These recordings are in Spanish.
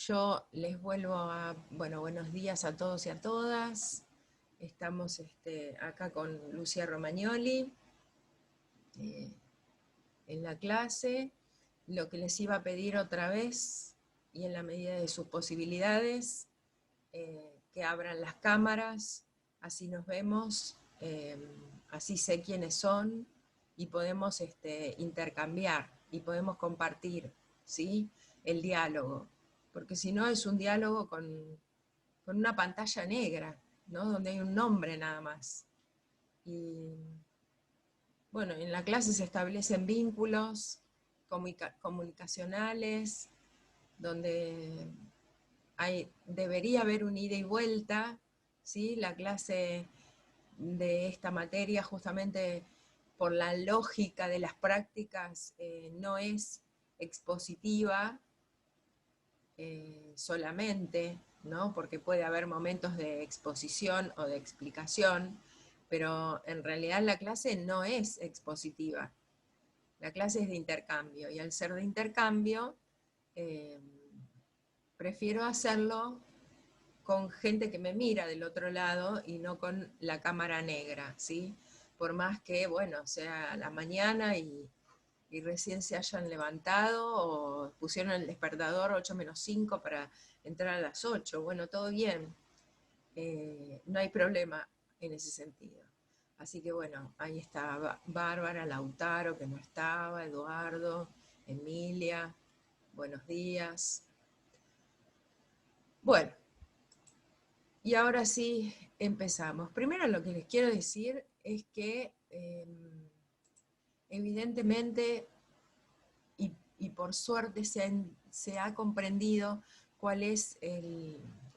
Yo les vuelvo a, bueno, buenos días a todos y a todas. Estamos acá con Lucia Romagnoli eh, en la clase. Lo que les iba a pedir otra vez, y en la medida de sus posibilidades, que abran las cámaras, así nos vemos, así sé quiénes son y podemos intercambiar y podemos compartir, ¿sí? El diálogo, porque si no es un diálogo con una pantalla negra, ¿no? Donde hay un nombre nada más. Y bueno, en la clase se establecen vínculos comunicacionales, donde debería haber un ida y vuelta, ¿sí? La clase de esta materia, justamente por la lógica de las prácticas, no es expositiva solamente, ¿no? Porque puede haber momentos de exposición o de explicación, pero en realidad la clase no es expositiva. La clase es de intercambio, y al ser de intercambio, eh, prefiero hacerlo con gente que me mira del otro lado y no con la cámara negra, ¿sí? Por más que, bueno, sea la mañana y recién se hayan levantado o pusieron el despertador 8 menos 5 para entrar a las 8, bueno, todo bien, no hay problema en ese sentido. Así que bueno, ahí está Bárbara, Lautaro, que no estaba, Eduardo, Emilia, buenos días. Bueno, y ahora sí empezamos. Primero lo que les quiero decir es que evidentemente y por suerte se ha comprendido cuál es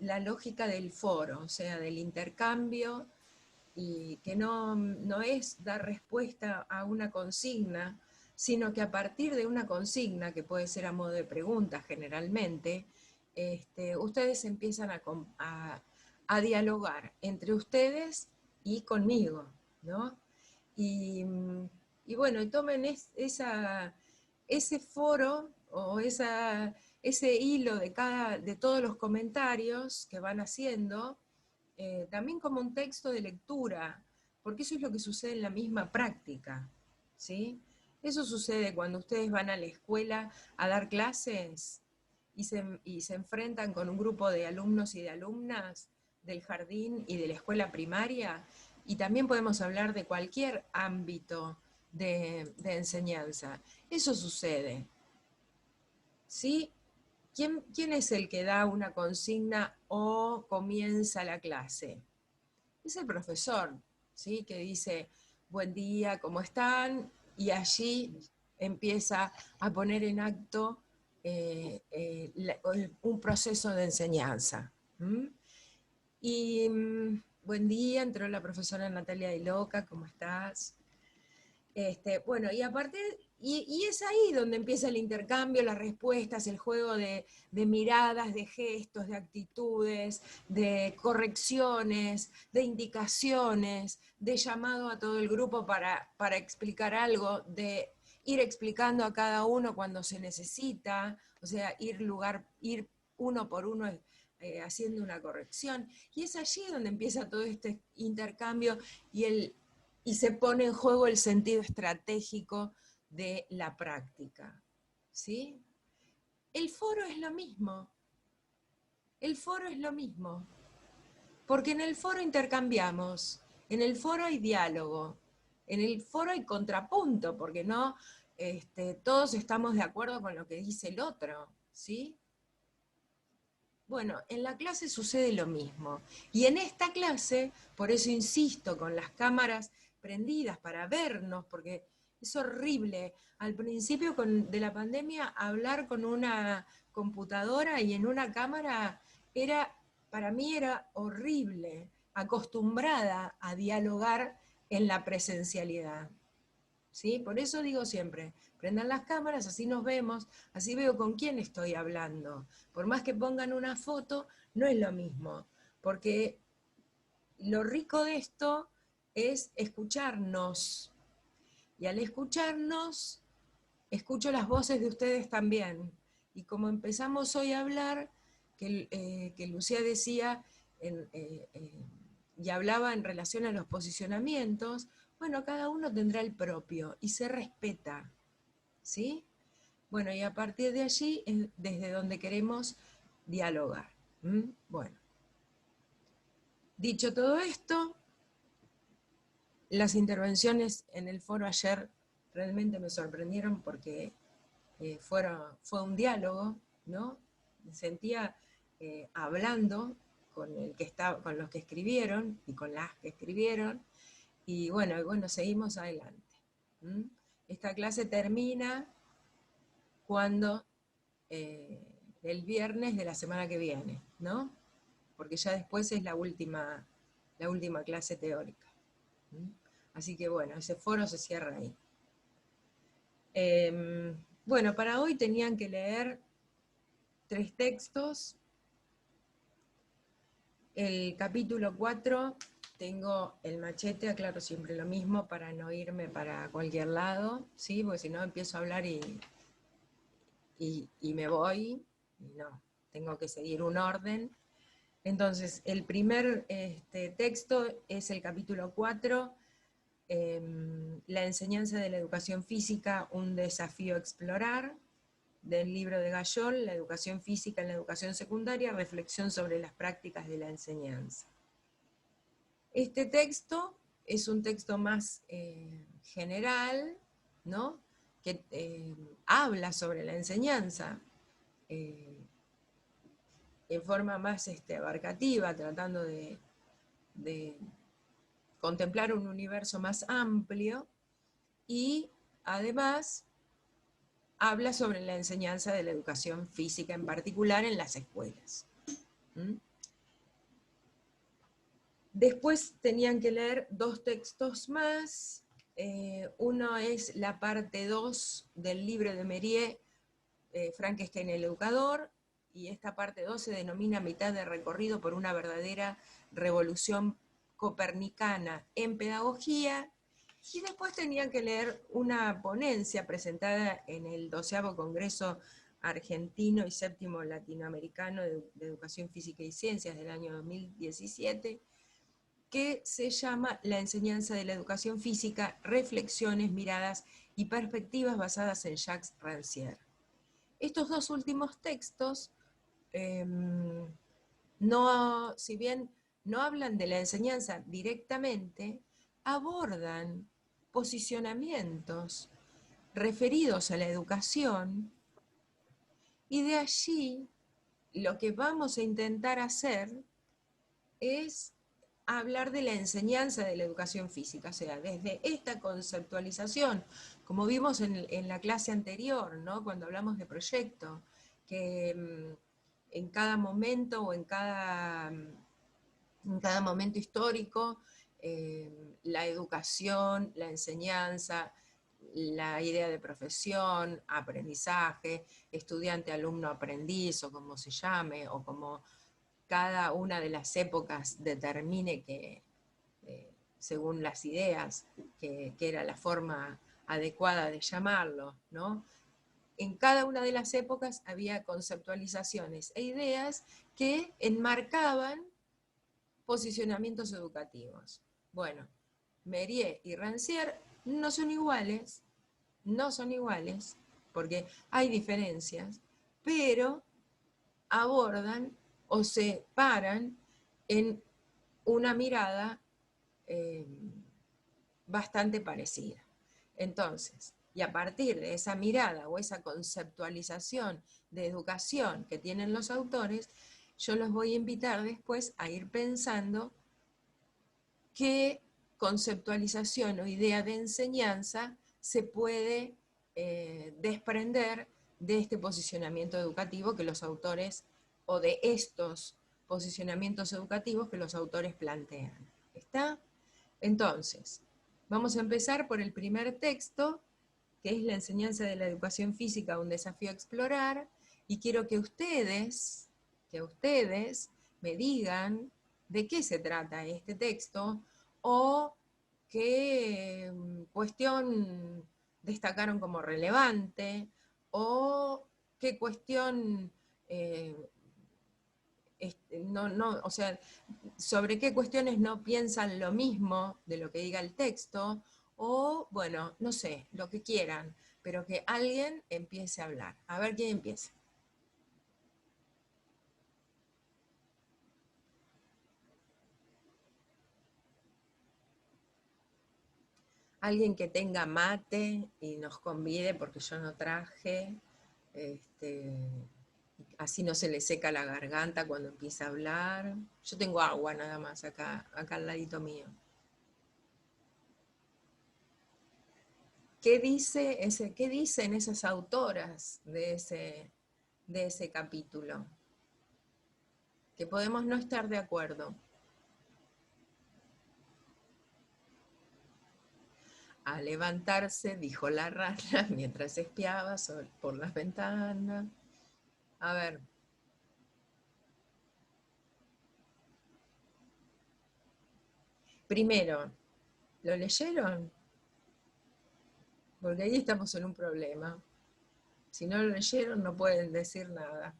la lógica del foro, o sea, del intercambio, y que no es dar respuesta a una consigna, sino que a partir de una consigna, que puede ser a modo de pregunta generalmente, ustedes empiezan a dialogar entre ustedes y conmigo, ¿no? Y, y bueno, y tomen ese foro o ese hilo de todos los comentarios que van haciendo, también como un texto de lectura, porque eso es lo que sucede en la misma práctica, ¿sí? Eso sucede cuando ustedes van a la escuela a dar clases y se enfrentan con un grupo de alumnos y de alumnas del jardín y de la escuela primaria, y también podemos hablar de cualquier ámbito de enseñanza. Eso sucede, ¿sí? ¿Quién es el que da una consigna o comienza la clase? Es el profesor, ¿sí? Que dice, buen día, ¿cómo están? Y allí empieza a poner en acto un proceso de enseñanza. ¿Mm? Y buen día, entró la profesora Natalia de Loca, ¿cómo estás? Bueno, y es ahí donde empieza el intercambio, las respuestas, el juego de miradas, de gestos, de actitudes, de correcciones, de indicaciones, de llamado a todo el grupo para explicar algo, de ir explicando a cada uno cuando se necesita, o sea, ir uno por uno haciendo una corrección. Y es allí donde empieza todo este intercambio y y se pone en juego el sentido estratégico de la práctica. ¿Sí? El foro es lo mismo. El foro es lo mismo. Porque en el foro intercambiamos, en el foro hay diálogo, en el foro hay contrapunto, porque no todos estamos de acuerdo con lo que dice el otro. ¿Sí? Bueno, en la clase sucede lo mismo. Y en esta clase, por eso insisto, con las cámaras prendidas para vernos, porque es horrible al principio de la pandemia hablar con una computadora y en una cámara para mí era horrible, acostumbrada a dialogar en la presencialidad. ¿Sí? Por eso digo siempre, prendan las cámaras, así nos vemos, así veo con quién estoy hablando. Por más que pongan una foto, no es lo mismo, porque lo rico de esto es escucharnos. Y al escucharnos, escucho las voces de ustedes también. Y como empezamos hoy a hablar, que Lucía decía y hablaba en relación a los posicionamientos. Bueno, cada uno tendrá el propio y se respeta, ¿sí? Bueno, y a partir de allí es desde donde queremos dialogar. Bueno, dicho todo esto, las intervenciones en el foro ayer realmente me sorprendieron porque fue un diálogo, ¿no? Me sentía hablando con los que escribieron y con las que escribieron, y bueno, seguimos adelante. Esta clase termina cuando el viernes de la semana que viene, ¿no? Porque ya después es la última clase teórica. Así que bueno, ese foro se cierra ahí. Bueno, para hoy tenían que leer 3 textos. El capítulo 4, tengo el machete, aclaro siempre lo mismo para no irme para cualquier lado, ¿sí? Porque si no empiezo a hablar y me voy, y no, tengo que seguir un orden. Entonces, el primer texto es el capítulo 4, la enseñanza de la educación física, un desafío a explorar, del libro de Gayol, La educación física en la educación secundaria, reflexión sobre las prácticas de la enseñanza. Este texto es un texto más general, ¿no? Que habla sobre la enseñanza en forma más abarcativa, tratando de contemplar un universo más amplio, y además habla sobre la enseñanza de la educación física en particular en las escuelas. Después tenían que leer 2 textos más. Uno es la parte 2 del libro de Mérier, Frankenstein el educador, y esta parte 2 se denomina Mitad de recorrido por una verdadera revolución copernicana en pedagogía. Y después tenían que leer una ponencia presentada en el 12º Congreso Argentino y 7º Latinoamericano de Educación Física y Ciencias del año 2017, que se llama La enseñanza de la educación física, reflexiones, miradas y perspectivas basadas en Jacques Rancière. Estos 2 últimos textos, si bien no hablan de la enseñanza directamente, abordan posicionamientos referidos a la educación, y de allí lo que vamos a intentar hacer es hablar de la enseñanza de la educación física, o sea, desde esta conceptualización, como vimos en la clase anterior, ¿no? Cuando hablamos de proyecto, que en cada momento o en cada momento histórico, la educación, la enseñanza, la idea de profesión, aprendizaje, estudiante, alumno, aprendiz, o como se llame, o como cada una de las épocas determine que, según las ideas, que era la forma adecuada de llamarlo, ¿no? En cada una de las épocas había conceptualizaciones e ideas que enmarcaban posicionamientos educativos. Bueno, Mérier y Rancière no son iguales, porque hay diferencias, pero abordan o se paran en una mirada bastante parecida. Entonces, y a partir de esa mirada o esa conceptualización de educación que tienen los autores, yo los voy a invitar después a ir pensando qué conceptualización o idea de enseñanza se puede desprender de este posicionamiento educativo que los autores, o de estos posicionamientos educativos que los autores plantean. ¿Está? Entonces, vamos a empezar por el primer texto, que es la enseñanza de la educación física, un desafío a explorar, y quiero que ustedes me digan de qué se trata este texto, o qué cuestión destacaron como relevante, o qué cuestión o sea, sobre qué cuestiones no piensan lo mismo de lo que diga el texto, o bueno, no sé, lo que quieran, pero que alguien empiece a hablar. A ver quién empieza. Alguien que tenga mate y nos convide, porque yo no traje, este, así no se le seca la garganta cuando empieza a hablar. Yo tengo agua nada más acá al ladito mío. ¿Qué dicen esas autoras de ese capítulo? Que podemos no estar de acuerdo. A levantarse, dijo la rana mientras espiaba por las ventanas. A ver. Primero, ¿lo leyeron? Porque ahí estamos en un problema. Si no lo leyeron, no pueden decir nada.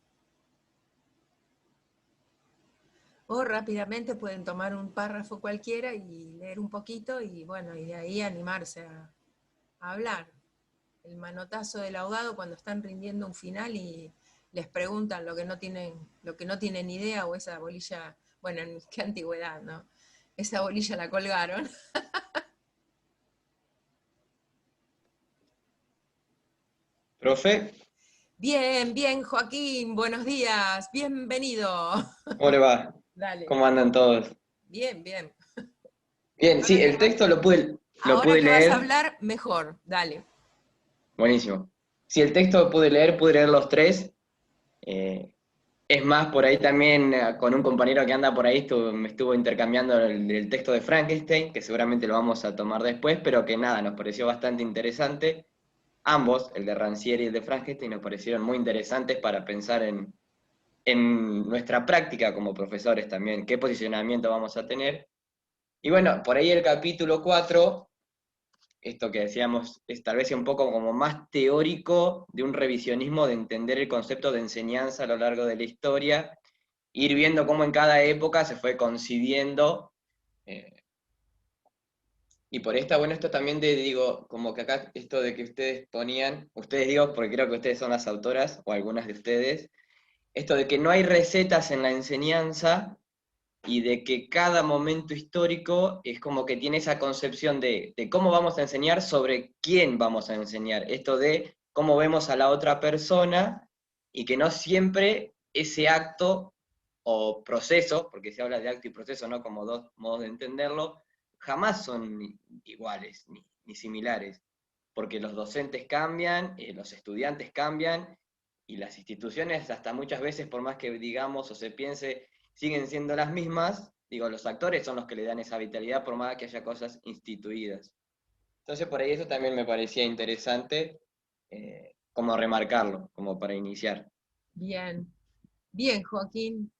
O rápidamente pueden tomar un párrafo cualquiera y leer un poquito y bueno, y de ahí animarse a hablar. El manotazo del ahogado cuando están rindiendo un final y les preguntan lo que no tienen idea, o esa bolilla, bueno, en qué antigüedad, ¿no? Esa bolilla la colgaron. Profe, Bien, bien, Joaquín, buenos días, bienvenido. ¿cómo le va? Dale, ¿Cómo andan todos? bien, bien. Bien, sí, Ahora que el vas, texto lo ahora pude que vas a leer, hablar, mejor, dale. buenísimo. Sí, el texto lo pude leer los tres. eh, es más, por ahí también con un compañero que anda por ahí me estuvo intercambiando el texto de Frankenstein, que seguramente lo vamos a tomar después, pero que nada, nos pareció bastante interesante. Ambos, el de Rancière y el de Frankenstein, nos parecieron muy interesantes para pensar en nuestra práctica como profesores también, qué posicionamiento vamos a tener. Y bueno, por ahí el capítulo 4, esto que decíamos, es tal vez un poco como más teórico de un revisionismo de entender el concepto de enseñanza a lo largo de la historia, ir viendo cómo en cada época se fue concibiendo. eh, y por esta, bueno, esto también digo, como que acá esto de que ustedes ponían, ustedes digo, porque creo que ustedes son las autoras, o algunas de ustedes, esto de que no hay recetas en la enseñanza, y de que cada momento histórico es como que tiene esa concepción de cómo vamos a enseñar sobre quién vamos a enseñar, esto de cómo vemos a la otra persona y que no siempre ese acto o proceso, porque se habla de acto y proceso, ¿no? Como dos modos de entenderlo, jamás son iguales ni similares, porque los docentes cambian, los estudiantes cambian y las instituciones hasta muchas veces, por más que digamos o se piense siguen siendo las mismas, digo, los actores son los que le dan esa vitalidad por más que haya cosas instituidas. Entonces por ahí eso también me parecía interesante, como remarcarlo, como para iniciar. Bien, bien, Joaquín.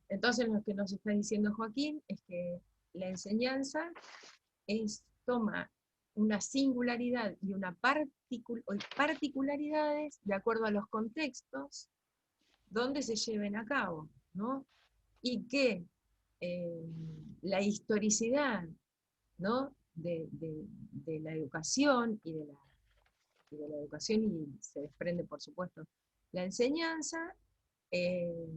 Entonces lo que nos está diciendo Joaquín es que la enseñanza toma una singularidad y o particularidades de acuerdo a los contextos donde se lleven a cabo, ¿no? Y que eh, la historicidad, ¿no? de la educación y de la educación, y se desprende, por supuesto, la enseñanza, eh,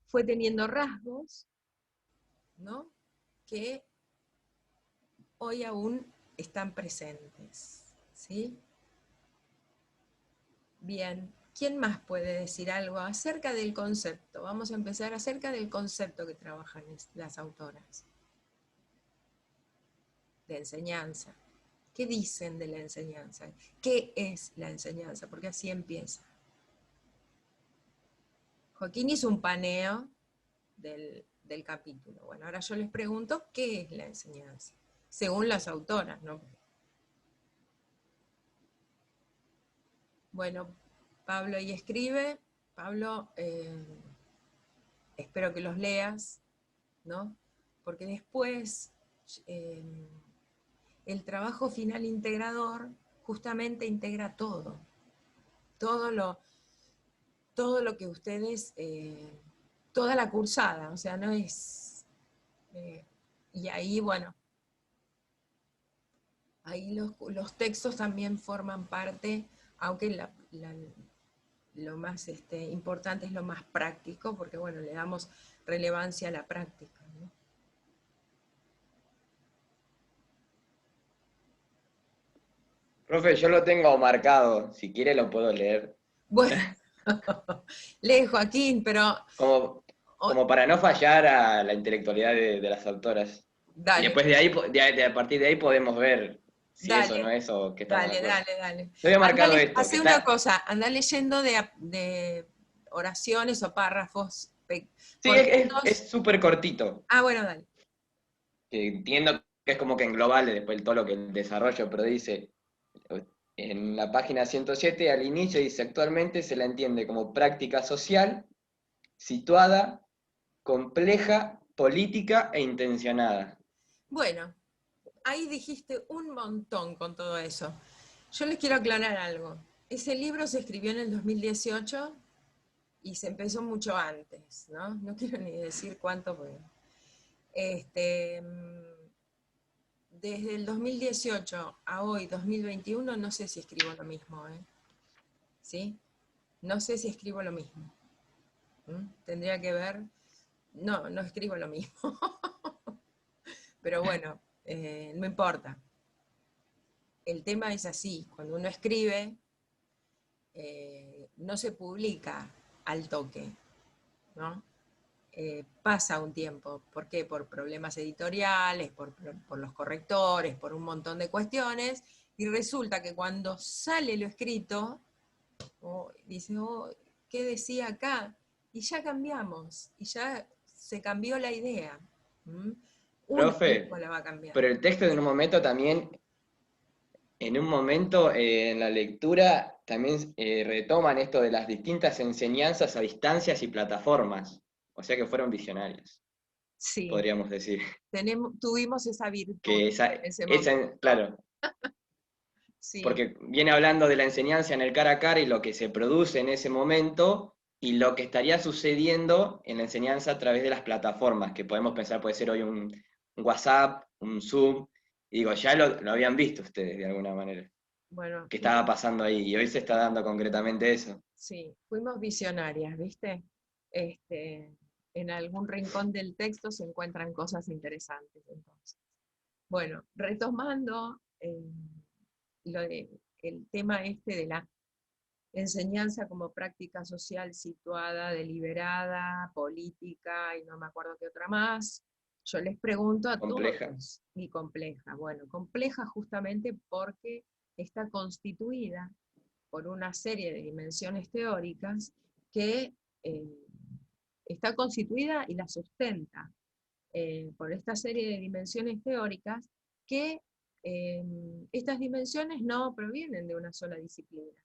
fue teniendo rasgos, ¿no? Que hoy aún están presentes, ¿sí? Bien, ¿quién más puede decir algo acerca del concepto? Vamos a empezar acerca del concepto que trabajan las autoras de enseñanza. ¿Qué dicen de la enseñanza? ¿Qué es la enseñanza? Porque así empieza. Joaquín hizo un paneo del capítulo. Bueno, ahora yo les pregunto, ¿qué es la enseñanza? Según las autoras, ¿no? Bueno, Pablo ahí escribe. Pablo, espero que los leas, ¿no? Porque después eh, el trabajo final integrador justamente integra todo. Todo todo lo que ustedes, toda la cursada, o sea, no es... y ahí, bueno, ahí los textos también forman parte, aunque lo más importante es lo más práctico, porque bueno, le damos relevancia a la práctica, ¿no? Profe, yo lo tengo marcado, si quiere lo puedo leer. Bueno, lee Joaquín, pero Como, oh, como para no fallar a la intelectualidad de las autoras. Y dale, después de ahí, a partir de ahí podemos ver si eso no dale, es o que estamos de dale, acuerdo. dale, dale. Yo había marcado esto, que Hace una está... cosa, anda leyendo de oraciones o párrafos Sí, cortitos. es súper cortito, Ah, bueno, dale. que entiendo que es como que engloba después todo lo que el desarrollo, pero dice, en la página 107 al inicio dice, actualmente se la entiende como práctica social, situada, compleja, política e intencionada. Bueno, ahí dijiste un montón con todo eso. Yo les quiero aclarar algo. Ese libro se escribió en el 2018 y se empezó mucho antes, ¿no? No quiero ni decir cuánto fue. Este, desde el 2018 a hoy, 2021, no sé si escribo lo mismo, ¿eh? ¿Sí? No sé si escribo lo mismo. Tendría que ver. No, no escribo lo mismo. Pero bueno, no importa. El tema es así. Cuando uno escribe, no se publica al toque, ¿no? Pasa un tiempo. ¿Por qué? Por problemas editoriales, por los correctores, por un montón de cuestiones. Y resulta que cuando sale lo escrito, dice, oh, ¿qué decía acá? Y ya cambiamos, y ya se cambió la idea. ¿Mm? Uno mismo Profe, la va cambiando. pero el texto en un momento también, en un momento en la lectura, también retoman esto de las distintas enseñanzas a distancias y plataformas. O sea que fueron visionarios, Sí, podríamos decir. tuvimos esa virtud Que en ese momento. claro, Sí, porque viene hablando de la enseñanza en el cara a cara y lo que se produce en ese momento y lo que estaría sucediendo en la enseñanza a través de las plataformas, que podemos pensar puede ser hoy un WhatsApp, un Zoom, y digo, ya lo habían visto ustedes de alguna manera, bueno, que estaba pasando ahí, y hoy se está dando concretamente eso. sí, fuimos visionarias, ¿viste? Este, en algún rincón del texto se encuentran cosas interesantes, entonces. Bueno, retomando el tema este de la enseñanza como práctica social situada, deliberada, política, y no me acuerdo qué otra más, yo les pregunto a Compleja. todos, y compleja. Bueno, compleja justamente porque está constituida por una serie de dimensiones teóricas que eh, está constituida y la sustenta por esta serie de dimensiones teóricas que estas dimensiones no provienen de una sola disciplina,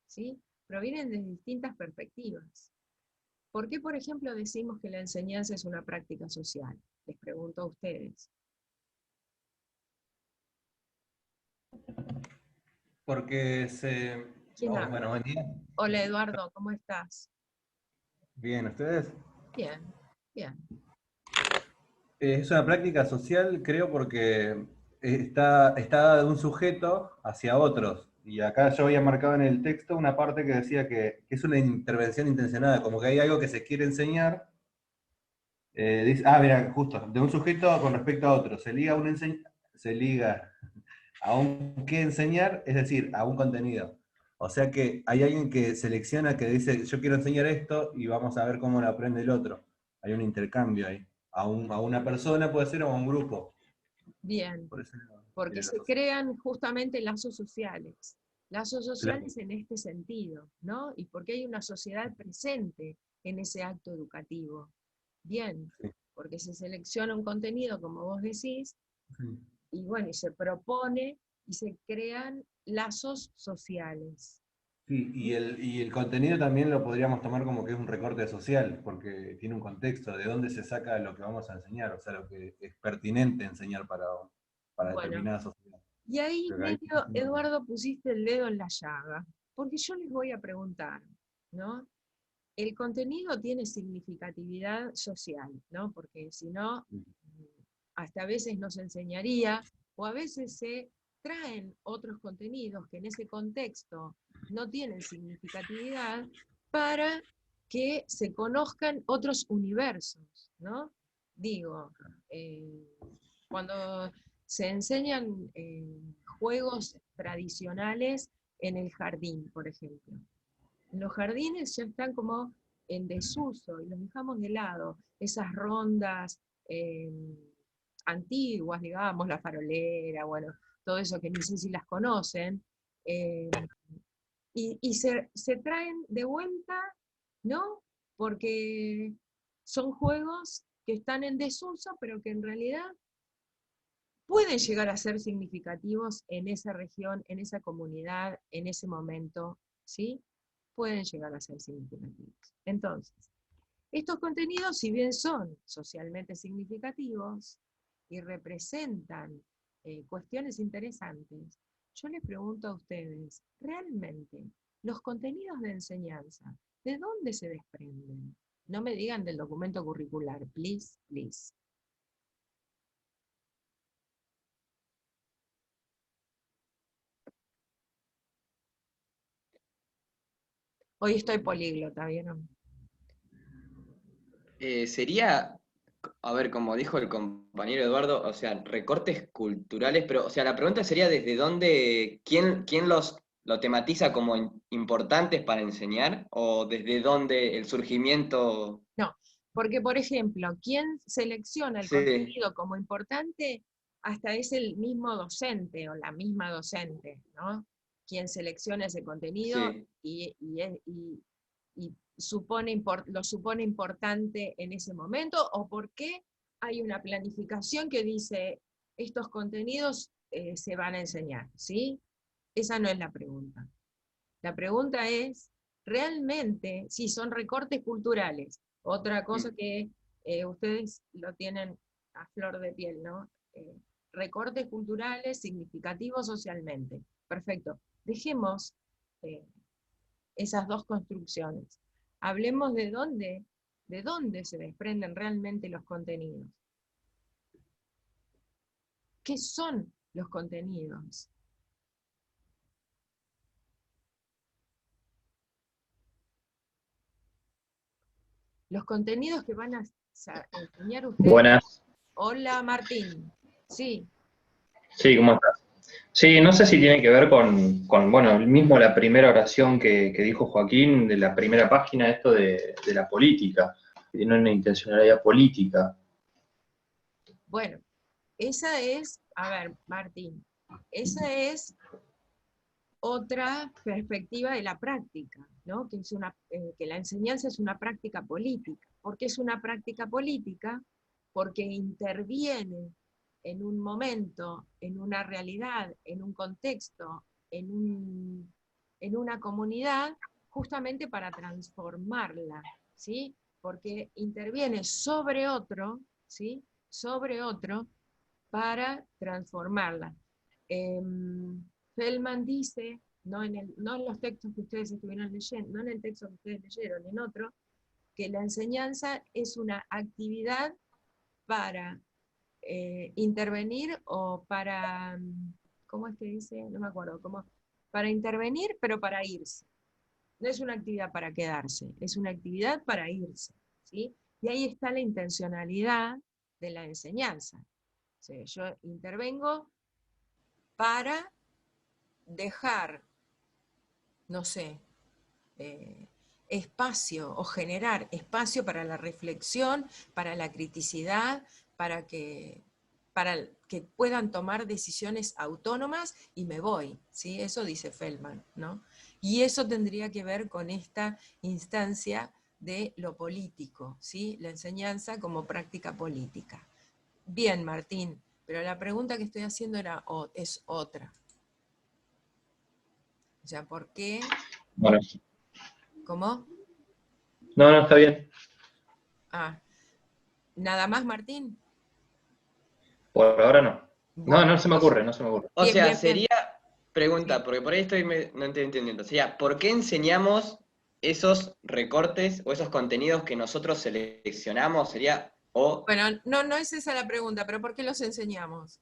¿sí? Provienen de distintas perspectivas. ¿Por qué, por ejemplo, decimos que la enseñanza es una práctica social? Les pregunto a ustedes. Porque ¿Quién bueno, habla? buen día. Hola Eduardo, ¿cómo estás? Bien, ¿ustedes? Bien, bien. Es una práctica social, creo, porque está dada de un sujeto hacia otros. Y acá yo había marcado en el texto una parte que decía que es una intervención intencionada, como que hay algo que se quiere enseñar. Mira, justo, de un sujeto con respecto a otro. Se liga a un qué enseñar, es decir, a un contenido. O sea que hay alguien que selecciona, que dice, yo quiero enseñar esto y vamos a ver cómo lo aprende el otro. Hay un intercambio ahí. A una persona puede ser o a un grupo. Bien, Por eso porque tiene la se sociedad. crean justamente lazos Claro. sociales en este sentido, ¿no? Y porque hay una sociedad presente en ese acto educativo. Bien, Sí, porque se selecciona un contenido, como vos decís, sí. y bueno, y se propone y se crean lazos sociales. Sí, y el contenido también lo podríamos tomar como que es un recorte social, porque tiene un contexto de dónde se saca lo que vamos a enseñar, o sea, lo que es pertinente enseñar para Bueno, determinada sociedad. y ahí Creo que ahí medio, Eduardo, pusiste el dedo en la llaga, porque yo les voy a preguntar, ¿no? el contenido tiene significatividad social, ¿no? Porque si no, hasta a veces no se enseñaría, o a veces se traen otros contenidos que en ese contexto no tienen significatividad para que se conozcan otros universos, ¿no? Digo, cuando se enseñan juegos tradicionales en el jardín, por ejemplo. Los jardines ya están como en desuso y los dejamos de lado. Esas rondas antiguas, digamos, la farolera, bueno, todo eso que no sé si las conocen, eh, y se traen de vuelta, ¿no? Porque son juegos que están en desuso, pero que en realidad pueden llegar a ser significativos en esa región, en esa comunidad, en ese momento, ¿sí? Pueden llegar a ser significativos. Entonces, estos contenidos, si bien son socialmente significativos y representan cuestiones interesantes, yo les pregunto a ustedes, ¿realmente los contenidos de enseñanza, de dónde se desprenden? No me digan del documento curricular, please, please. Hoy estoy políglota, ¿vieron? Sería, a ver, como dijo el compañero Eduardo, o sea, recortes culturales, pero, o sea, la pregunta sería desde dónde, quién lo tematiza como importantes para enseñar, o desde dónde el surgimiento. No, porque por ejemplo, quien selecciona el Sí, contenido como importante, hasta es el mismo docente o la misma docente, ¿no? Quien selecciona ese contenido sí. y lo supone importante en ese momento, o por qué hay una planificación que dice estos contenidos se van a enseñar, ¿sí? Esa no es la pregunta. La pregunta es, realmente, si son recortes culturales, otra cosa Mm. que ustedes lo tienen a flor de piel, ¿no? Recortes culturales significativos socialmente. Perfecto. Dejemos eh, esas dos construcciones. Hablemos de dónde se desprenden realmente los contenidos. ¿Qué son los contenidos? Los contenidos que van a enseñar ustedes. Buenas, Hola Martín. Sí, sí, ¿cómo estás? Sí, no sé si tiene que ver con bueno, el mismo la primera oración que dijo Joaquín, de la primera página, esto de la política, que tiene una intencionalidad política. bueno, esa es, a ver, Martín, esa es otra perspectiva de la práctica, ¿no? Que la enseñanza es una práctica política. ¿Por qué es una práctica política? Porque interviene en un momento, en una realidad, en un contexto, en una comunidad, justamente para transformarla, ¿sí? Porque interviene sobre otro, ¿sí? Sobre otro para transformarla. Feldman dice, no en los textos que ustedes estuvieron leyendo, no en el texto que ustedes leyeron, en otro, que la enseñanza es una actividad para intervenir o para, ¿cómo es que dice? No me acuerdo, para intervenir, pero para irse. No es una actividad para quedarse, es una actividad para irse, ¿sí? Y ahí está la intencionalidad de la enseñanza. O sea, yo intervengo para dejar, no sé, espacio o generar espacio para la reflexión, para la criticidad, para que puedan tomar decisiones autónomas y me voy, ¿sí? Eso dice Feldman, ¿no? Y eso tendría que ver con esta instancia de lo político, ¿sí? La enseñanza como práctica política. Bien, Martín, pero la pregunta que estoy haciendo es otra. O sea, ¿por qué? Bueno, ¿Cómo? no, no, está bien. Ah, ¿nada más, Martín? Por ahora no. No, Bueno, no se me ocurre, no se me ocurre. O bien, sea, bien, bien. sería, pregunta, Sí. porque por ahí no estoy entendiendo. Sería, ¿por qué enseñamos esos recortes o esos contenidos que nosotros seleccionamos sería, o Bueno, no es esa la pregunta, pero ¿por qué los enseñamos?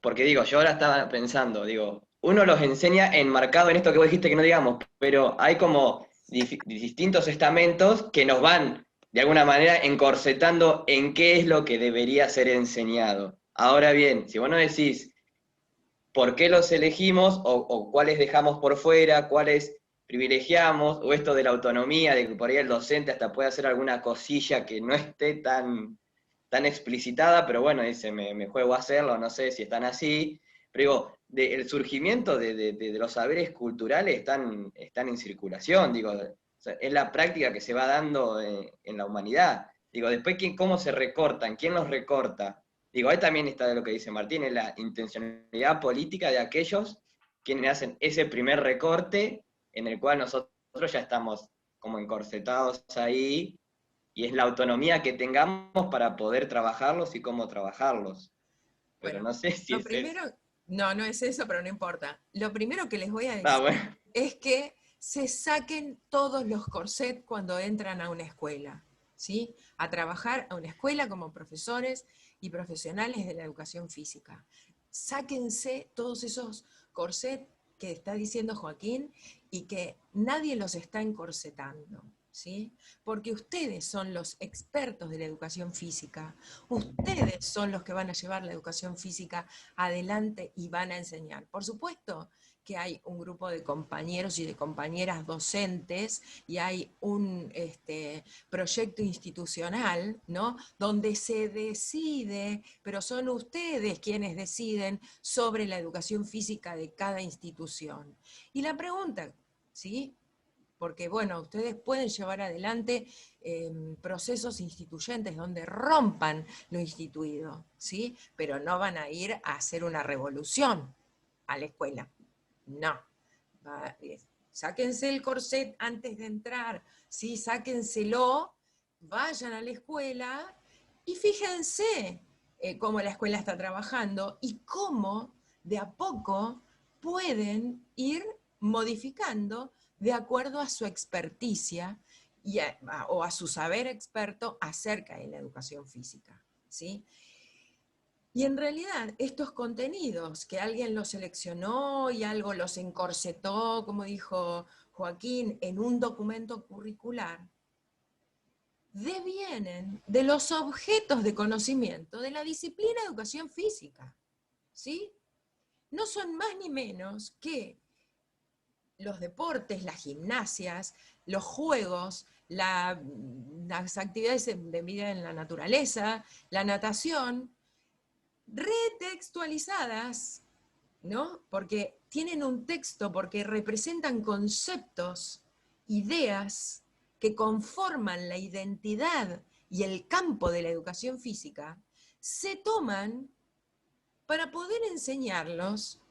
porque digo, yo ahora estaba pensando, digo, uno los enseña enmarcado en esto que vos dijiste que no digamos, pero hay como distintos estamentos que nos van, de alguna manera, encorsetando en qué es lo que debería ser enseñado. Ahora bien, si vos no decís por qué los elegimos o cuáles dejamos por fuera, cuáles privilegiamos, o esto de la autonomía, de que por ahí el docente hasta puede hacer alguna cosilla que no esté tan explicitada, pero bueno, dice, me juego a hacerlo, no sé si están así, pero digo, el surgimiento de los saberes culturales están en circulación, digo, o sea, es la práctica que se va dando en la humanidad. Digo, después, ¿cómo se recortan? ¿Quién los recorta? Digo, ahí también está de lo que dice Martín, es la intencionalidad política de aquellos quienes hacen ese primer recorte en el cual nosotros ya estamos como encorsetados ahí, y es la autonomía que tengamos para poder trabajarlos y cómo trabajarlos. Pero Bueno, no sé si lo es eso. primero, no es eso, pero no importa. Lo primero que les voy a Ah, decir bueno. es que se saquen todos los corsets cuando entran a una escuela, ¿sí? A trabajar a una escuela como profesores y profesionales de la educación física. Sáquense todos esos corsets que está diciendo Joaquín y que nadie los está encorsetando, ¿sí? Porque ustedes son los expertos de la educación física, ustedes son los que van a llevar la educación física adelante y van a enseñar. Por supuesto que hay un grupo de compañeros y de compañeras docentes y hay un proyecto institucional, ¿no? Donde se decide, pero son ustedes quienes deciden sobre la educación física de cada institución. Y la pregunta, ¿sí? Porque bueno, ustedes pueden llevar adelante procesos instituyentes donde rompan lo instituido, ¿sí? Pero no van a ir a hacer una revolución a la escuela. No. Sáquense el corset antes de entrar, ¿sí? Sáquenselo, vayan a la escuela y fíjense cómo la escuela está trabajando y cómo de a poco pueden ir modificando de acuerdo a su experticia o a su saber experto acerca de la educación física, ¿sí? Y en realidad estos contenidos que alguien los seleccionó y algo los encorsetó, como dijo Joaquín, en un documento curricular, devienen de los objetos de conocimiento de la disciplina de educación física, ¿sí? No son más ni menos que los deportes, las gimnasias, los juegos, las actividades de vida en la naturaleza, la natación, retextualizadas, ¿no? Porque tienen un texto, porque representan conceptos, ideas que conforman la identidad y el campo de la educación física, se toman para poder enseñarlos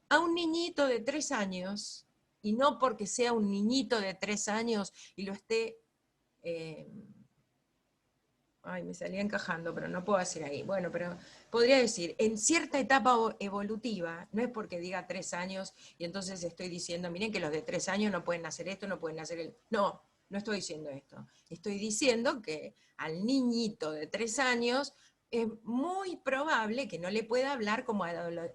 a un niñito de 3 años, y no porque sea un niñito de 3 años y lo esté... me salía encajando, pero no puedo decir ahí. Bueno, pero podría decir, en cierta etapa evolutiva, no es porque diga 3 años y entonces estoy diciendo, miren que los de 3 años no pueden hacer esto, no pueden hacer el... No, no estoy diciendo esto. Estoy diciendo que al niñito de 3 años es muy probable que no le pueda hablar como al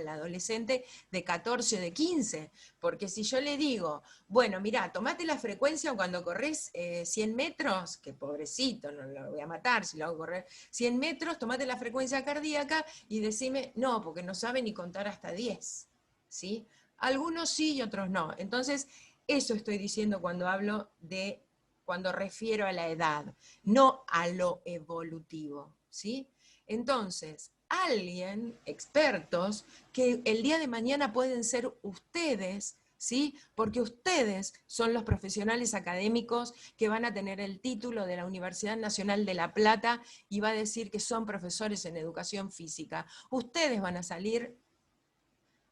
adolescente de 14 o de 15, porque si yo le digo, bueno, mira, tomate la frecuencia cuando corres 100 metros, que pobrecito, no lo voy a matar si lo hago correr 100 metros, tomate la frecuencia cardíaca y decime, no, porque no sabe ni contar hasta 10, ¿sí? Algunos sí y otros no. Entonces, eso estoy diciendo cuando hablo de, cuando refiero a la edad, no a lo evolutivo, ¿sí? Entonces, alguien, expertos, que el día de mañana pueden ser ustedes, ¿sí? Porque ustedes son los profesionales académicos que van a tener el título de la Universidad Nacional de La Plata y va a decir que son profesores en educación física. Ustedes van a salir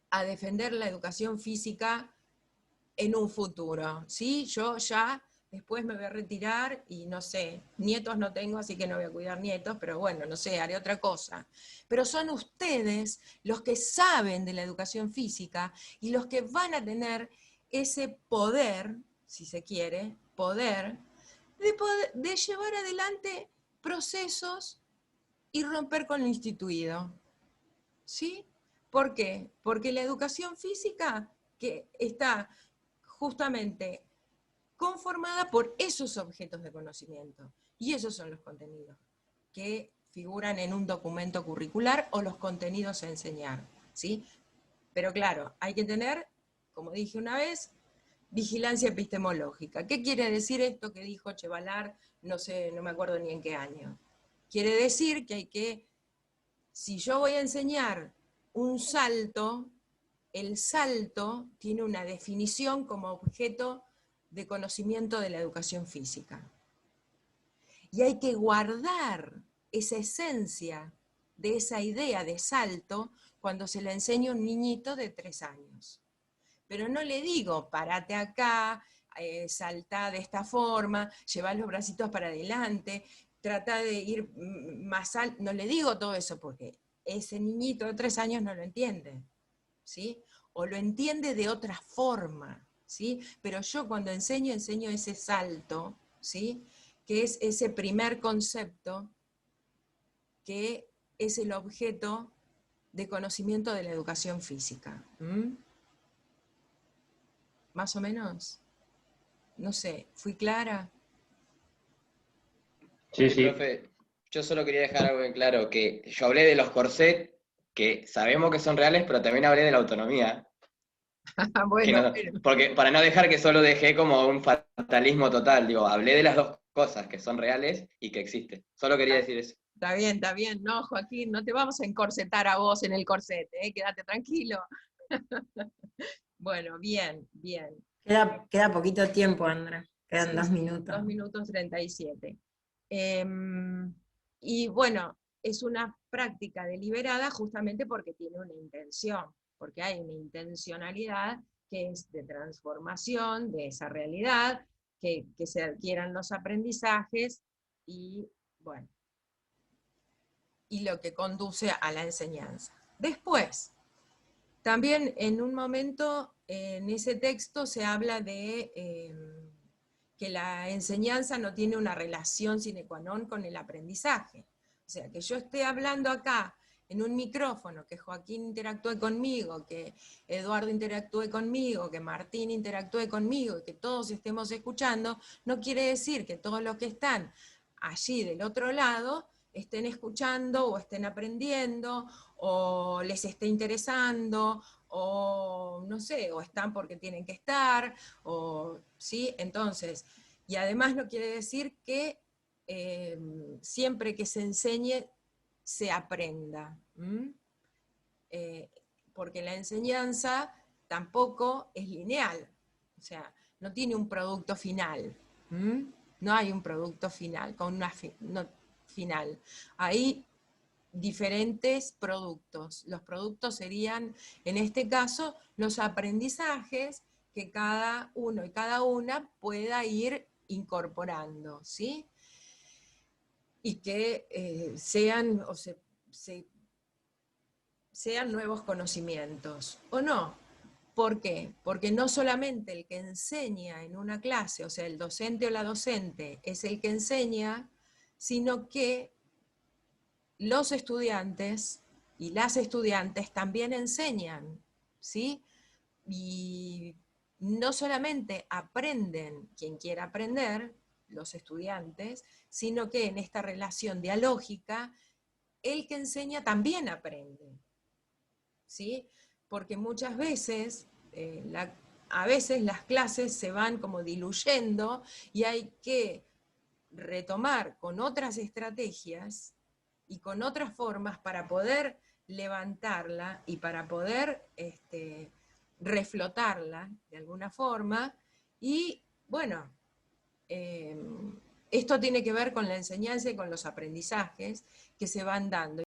a defender la educación física en un futuro, ¿sí? Yo ya después me voy a retirar y no sé, nietos no tengo, así que no voy a cuidar nietos, pero bueno, no sé, haré otra cosa. Pero son ustedes los que saben de la educación física y los que van a tener ese poder, si se quiere, de llevar adelante procesos y romper con lo instituido. ¿Sí? ¿Por qué? Porque la educación física que está justamente conformada por esos objetos de conocimiento. Y esos son los contenidos que figuran en un documento curricular o los contenidos a enseñar. ¿Sí? Pero claro, hay que tener, como dije una vez, vigilancia epistemológica. ¿Qué quiere decir esto que dijo Chevalar? No sé, no me acuerdo ni en qué año. Quiere decir que hay que, si yo voy a enseñar un salto, el salto tiene una definición como objeto de conocimiento de la educación física. Y hay que guardar esa esencia de esa idea de salto cuando se la enseña a un niñito de 3 años. Pero no le digo, parate acá, saltá de esta forma, llevá los bracitos para adelante, trata de ir más alto. No le digo todo eso porque ese niñito de 3 años no lo entiende, ¿sí? O lo entiende de otra forma, ¿sí? Pero yo cuando enseño ese salto, ¿sí? Que es ese primer concepto que es el objeto de conocimiento de la educación física. ¿Más o menos? No sé, ¿fui clara? Sí, sí. Profe, yo solo quería dejar algo en claro, que yo hablé de los corsets, que sabemos que son reales, pero también hablé de la autonomía. Bueno, Porque para no dejar que solo dejé como un fatalismo total, digo, hablé de las dos cosas, que son reales y que existen. Solo quería decir eso. está bien. No, Joaquín, no te vamos a encorsetar a vos en el corset, ¿eh? Quédate tranquilo. Bueno, bien. Queda poquito tiempo, Andra. Quedan Sí, 2 sí, minutos. 2 minutos 37. Y bueno, es una práctica deliberada justamente porque tiene una intención, porque hay una intencionalidad que es de transformación de esa realidad, que se adquieran los aprendizajes y, bueno, y lo que conduce a la enseñanza. Después, también en un momento en ese texto se habla de que la enseñanza no tiene una relación sine qua non con el aprendizaje. O sea, que yo esté hablando acá en un micrófono, que Joaquín interactúe conmigo, que Eduardo interactúe conmigo, que Martín interactúe conmigo, y que todos estemos escuchando, no quiere decir que todos los que están allí del otro lado estén escuchando o estén aprendiendo o les esté interesando o no sé, o están porque tienen que estar, o ¿sí? Entonces, y además no quiere decir que siempre que se enseñe se aprenda, porque la enseñanza tampoco es lineal, o sea, no tiene un producto final, no hay un producto final, con una final. Hay diferentes productos. Los productos serían, en este caso, los aprendizajes que cada uno y cada una pueda ir incorporando, ¿sí? Y que sean, sean nuevos conocimientos, ¿o no? ¿Por qué? Porque no solamente el que enseña en una clase, o sea, el docente o la docente es el que enseña, sino que los estudiantes y las estudiantes también enseñan, ¿sí? Y no solamente aprenden quien quiera aprender, los estudiantes, sino que en esta relación dialógica, el que enseña también aprende, ¿sí? Porque muchas veces, a veces las clases se van como diluyendo y hay que retomar con otras estrategias y con otras formas para poder levantarla y para poder reflotarla de alguna forma. Y bueno, esto tiene que ver con la enseñanza y con los aprendizajes que se van dando.